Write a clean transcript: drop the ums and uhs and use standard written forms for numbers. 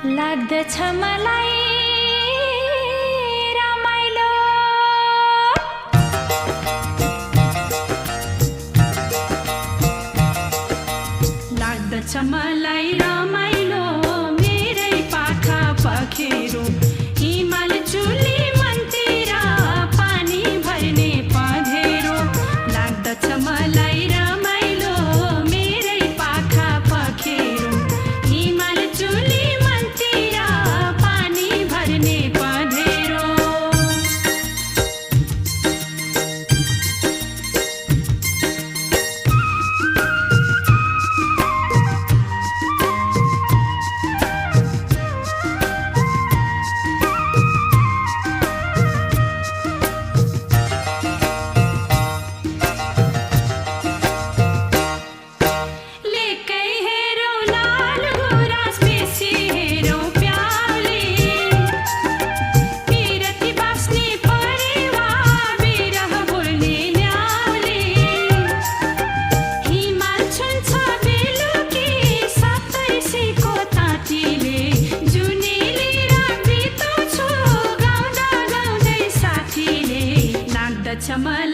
लाग्दछ मलाई रमाइलो। लाग्दछ मलाई रमाइलो मेरै पाखा पखेरो हिमाल चुली मनतिर पानी भर्ने पँधेरो। लाग्दछ मलाई रमाइलो मेरै पाखा पखेरो हिमाल चुली मनतिर पानी भर्ने पँधेरो। लाग्दछ मलाई